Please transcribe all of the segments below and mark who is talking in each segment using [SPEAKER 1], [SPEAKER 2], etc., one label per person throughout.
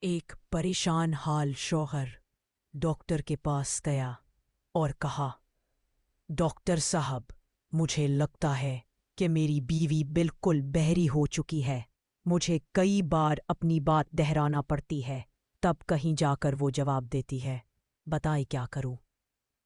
[SPEAKER 1] ایک پریشان حال شوہر ڈاکٹر کے پاس گیا اور کہا، ڈاکٹر صاحب، مجھے لگتا ہے کہ میری بیوی بالکل بہری ہو چکی ہے۔ مجھے کئی بار اپنی بات دہرانا پڑتی ہے، تب کہیں جا کر وہ جواب دیتی ہے۔ بتائیں کیا کروں؟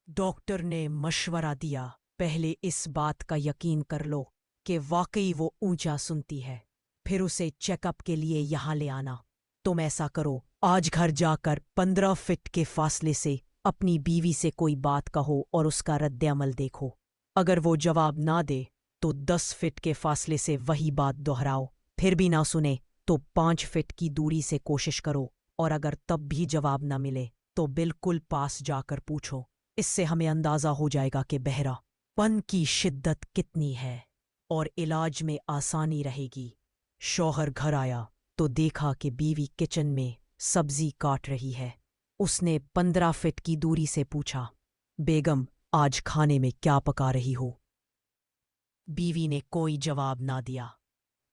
[SPEAKER 1] ڈاکٹر نے مشورہ دیا، پہلے اس بات کا یقین کر لو کہ واقعی وہ اونچا سنتی ہے، پھر اسے چیک اپ کے لیے یہاں لے آنا۔ تم ایسا کرو، آج گھر جا کر 15 فٹ کے فاصلے سے اپنی بیوی سے کوئی بات کہو اور اس کا رد عمل دیکھو۔ اگر وہ جواب نہ دے تو 10 فٹ کے فاصلے سے وہی بات دہراؤ، پھر بھی نہ سنے تو 5 فٹ کی دوری سے کوشش کرو، اور اگر تب بھی جواب نہ ملے تو بالکل پاس جا کر پوچھو۔ اس سے ہمیں اندازہ ہو جائے گا کہ بہرا پن کی شدت کتنی ہے اور علاج میں آسانی رہے گی۔ شوہر گھر آیا تو دیکھا کہ بیوی کچن میں سبزی کاٹ رہی ہے۔ اس نے 15 فٹ کی دوری سے پوچھا، بیگم، آج کھانے میں کیا پکا رہی ہو؟ بیوی نے کوئی جواب نہ دیا۔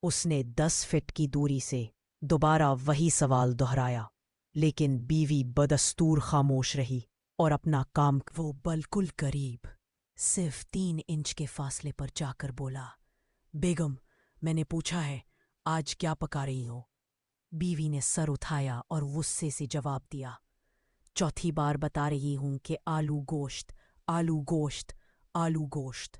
[SPEAKER 1] اس نے 10 فٹ کی دوری سے دوبارہ وہی سوال دہرایا، لیکن بیوی بدستور خاموش رہی اور اپنا کام وہ بالکل قریب، صرف 3 انچ کے فاصلے پر جا کر بولا، بیگم، میں نے پوچھا ہے، آج کیا پکا رہی ہو؟ بیوی نے سر اٹھایا اور غصے سے جواب دیا، چوتھی بار بتا رہی ہوں کہ آلو گوشت، آلو گوشت، آلو گوشت۔